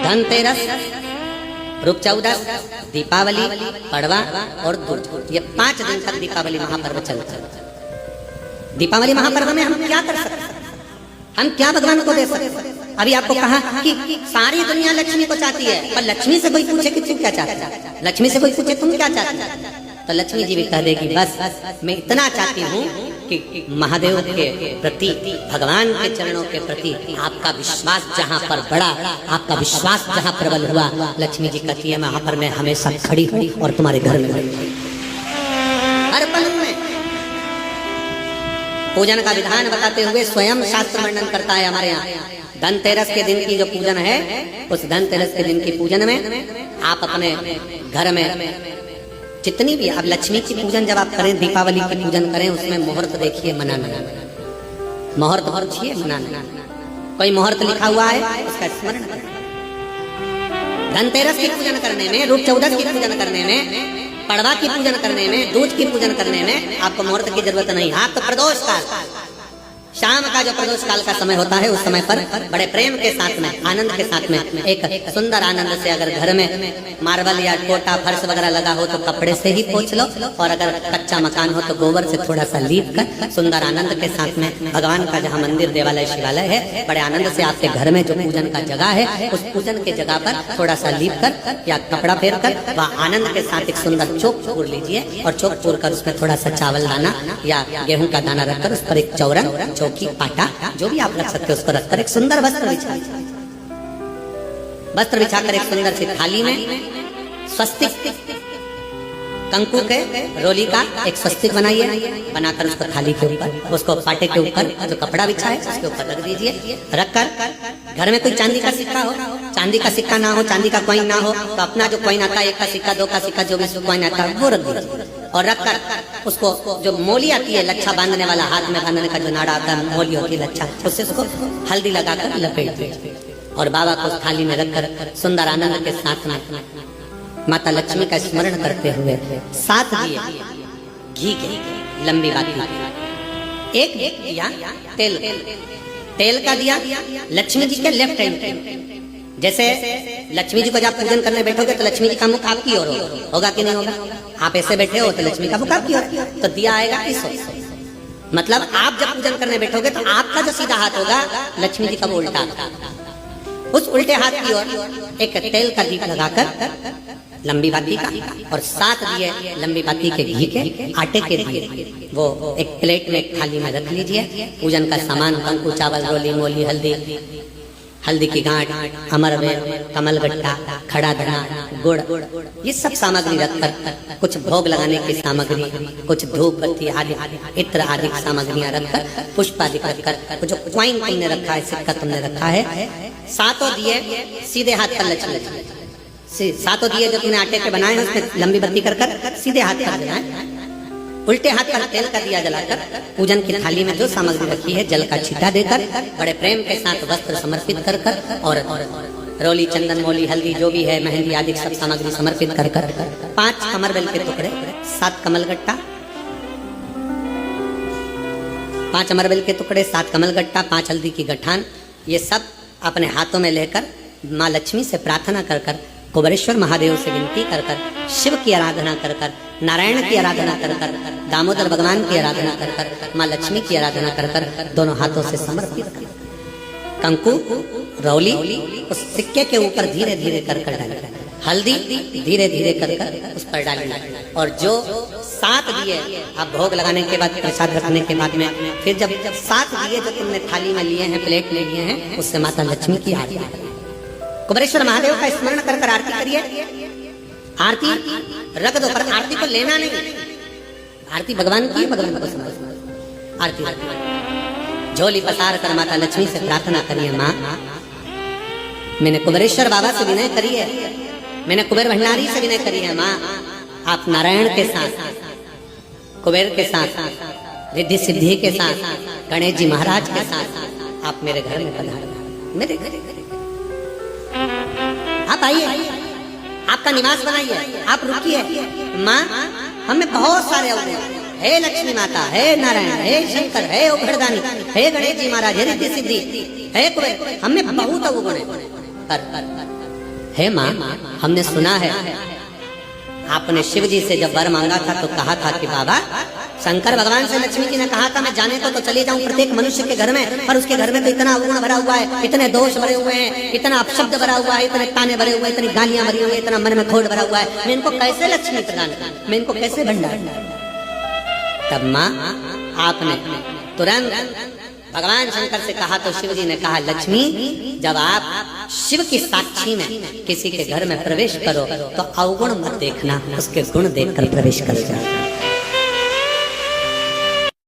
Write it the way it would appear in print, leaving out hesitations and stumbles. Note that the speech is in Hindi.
धनतेरस, रूप चौदस, दीपावली, पड़वा और दूज, ये 5 दिन तक दीपावली महापर्व चलता है। दीपावली महापर्व में हम क्या कर सकते हैं? हम क्या भगवान को दे सकते हैं? अभी आपको कहा कि सारी दुनिया लक्ष्मी को चाहती है, पर लक्ष्मी से कोई पूछे कि तुम क्या चाहते हो, लक्ष्मी से कोई पूछे तुम क्या चाहते हो, तो लक्ष्मी जी भी कह देगी बस मैं इतना चाहती हूँ कि महादेव के प्रति, भगवान के चरणों के प्रति आपका विश्वास जहाँ पर बढ़ा, आपका विश्वास जहाँ प्रबल हुआ, लक्ष्मी जी कहती है वहां पर मैं हमेशा खड़ी हूँ और तुम्हारे घर में हर पल में। पूजन का विधान बताते हुए स्वयं शास्त्र वर्णन करता है हमारे यहाँ। धनतेरस के दिन की जो पूजन है, उस धनतेरस के दिन की पूजन में आप अपने घर में जितनी भी आप लक्ष्मी की पूजन जब आप करें, दीपावली की पूजन करें, उसमें मुहूर्त देखिए, मनाना, मुहूर्त पूछिए, मनाना, कोई मुहूर्त लिखा हुआ है उसका स्मरण करें। धनतेरस की पूजन करने में, रूप चौदस की पूजन करने में, पड़वा की पूजन करने में, दूज की पूजन करने में आपको मुहूर्त की जरूरत नहीं। आप तो प्रदोष काल, शाम का जो प्रदोष काल का समय होता है, उस समय पर बड़े प्रेम के साथ में, आनंद के साथ में, एक सुंदर आनंद से, अगर घर में मार्बल या कोटा फर्श वगैरह लगा हो तो कपड़े से ही पोंछ लो, और अगर कच्चा मकान हो तो गोबर से थोड़ा सा लीप कर सुंदर आनंद के साथ में भगवान का जहाँ मंदिर, देवालय, शिवालय है, बड़े आनंद से आपके घर में जो पूजन का जगह है, उस पूजन के जगह पर थोड़ा सा लीप कर या कपड़ा फेर कर वह आनंद के साथ एक सुंदर चौक पूर लीजिए, और चौक पूर कर उसमें थोड़ा सा चावल दाना या गेहूं का दाना रखकर उस पर एक चौरन, चौकी, पाटा, जो भी आप रख सकते हो उसको रखकर एक सुंदर वस्त्र बिछाकर एक सुंदर सी थाली में स्वस्तिक, कंकु के रोली का एक स्वस्तिक बनाइए, बनाकर उसको थाली के ऊपर, उसको पाटे के ऊपर जो कपड़ा बिछा है उसके ऊपर रख दीजिए। रखकर घर में कोई चांदी का सिक्का हो, चांदी का सिक्का ना हो, चांदी का कॉइन ना हो, तो अपना जो कॉइन आता है, 1 का सिक्का, 2 का सिक्का, जो भी कॉइन आता है वो रख दीजिए। और रखकर उसको जो मोली आती है, लच्छा बांधने वाला, हाथ में बांधने का जो नाड़ा आता है, मोली होती है लच्छा, उससे उसको हल्दी लगाकर लपेट दीजिए और बाबा को उस थाली में रखकर सुंदर आनंद के साथ में माता लक्ष्मी का स्मरण करते हुए 7 दिए घी के, लंबी बाती, एक दिया तेल का दिया लक्ष्मी जी के लेफ्ट हैंड। जैसे लक्ष्मी जी को जब पूजन करने बैठोगे तो लक्ष्मी जी का मुख आपकी ओर होगा कि नहीं होगा? आप ऐसे बैठे हो तो लक्ष्मी का मुख आपकी ओर, तो दिया आएगा इस ओर। मतलब आप जब पूजन करने बैठोगे तो आपका जो सीधा हाथ होगा, लक्ष्मी जी का वो उल्टा, उस उल्टे हाथ की ओर एक तेल का दीप लगाकर लंबी बाती का, और 7 दिए लंबी बाती के घी के, आटे के दिए, वो एक प्लेट में, एक थाली में रख लीजिए। पूजन का सामान, कंकु, चावल, रोली, मोली, हल्दी की गांठ, अमरवेल, कमलगट्टा, खड़ा धना, गुड़, ये सब सामग्री रखकर, कुछ भोग लगाने की सामग्री, कुछ धूप बत्ती आदि, इत्र आदि सामग्रियां रखकर, पुष्प आदि रखकर, जो कॉइन तुमने रखा है, सिक्का तुमने रखा है, 7 दिए सीधे हाथ पर लक्ष्मी, 7 दिए जो तुमने आटे के बनाए हैं उसमें लंबी बत्ती कर सीधे हाथ पर जलाएं, उल्टे हाथ पर तेल का दिया जलाकर पूजन की थाली में जो सामग्री रखी है जल का छींटा देकर, बड़े प्रेम के साथ वस्त्र समर्पित कर कर, और रोली, चंदन, मोली, हल्दी जो भी है, मेहंदी आदि सब सामग्री समर्पित कर कर, 5 अमरवेल के टुकड़े, 7 कमलगट्टा, 5 अमरवेल के टुकड़े, 7 कमलगट्टा, 5 हल्दी की गठान, ये सब अपने हाथों में लेकर माँ लक्ष्मी से प्रार्थना कर कर, कुबेरेश्वर महादेव से विनती कर कर, शिव की आराधना कर कर, नारायण की आराधना कर कर, दामोदर भगवान की आराधना कर कर, माँ लक्ष्मी की आराधना कर कर, दोनों हाथों से समर्पित कर, कंकु, रौली उस सिक्के के ऊपर धीरे धीरे कर कर डालें, हल्दी धीरे धीरे कर कर उस पर डालें, और जो 7 दिए आप भोग लगाने के बाद, प्रसाद रखने के बाद में, फिर जब 7 दिए जो तुमने थाली में लिए हैं, प्लेट में लिए हैं, उससे माता लक्ष्मी की आरती, कुबेरेश्वर महादेव का स्मरण कर कर आरती करिए। आरती रख दो, पर आरती को लेना नहीं, आरती भगवान की, भगवान को समझ, आरती झोली पसार कर माता लक्ष्मी से प्रार्थना करिए, माँ मैंने कुबेरेश्वर बाबा से विनय करी है, मैंने कुबेर भंडारी से विनय करी है, माँ आप नारायण के साथ, कुबेर के साथ, रिद्धि सिद्धि के साथ, गणेश जी महाराज के साथ आप मेरे घर में पधारो, मेरे घर आप आइए, आपका निवास बनाइए, आप रुकिए। माँ हमें बहुत सारे अवगुण, हे लक्ष्मी माता, हे नारायण, हे शंकर, हे उघड़दानी, हे गणेश जी महाराज, हे रिद्धि सिद्धि, हे कुबेर, हमें बहुत अवगुण है, पर हे माँ, हमने सुना है आपने शिव जी से जब वर मांगा था तो कहा था कि बाबा, शंकर भगवान से लक्ष्मी जी ने कहा था मैं जाने को तो चली जाऊं प्रत्येक मनुष्य के घर में, पर उसके घर में तो इतना अवगुण भरा हुआ है, इतने दोष भरे हुए हैं, इतना अपशब्द भरा हुआ है, इतने ताने भरे हुए, इतनी गालियां भरी हुई, इतना मन में खोट भरा हुआ है, मैं इनको कैसे लक्ष्मी प्रदान करूं, मैं इनको कैसे भंडार। तब माँ आपने तुरंत भगवान शंकर से कहा तो शिव जी ने कहा, लक्ष्मी जब आप शिव की साक्षी में किसी के घर में प्रवेश करो तो अवगुण मत देखना, उसके गुण देखकर प्रवेश कर जाओ।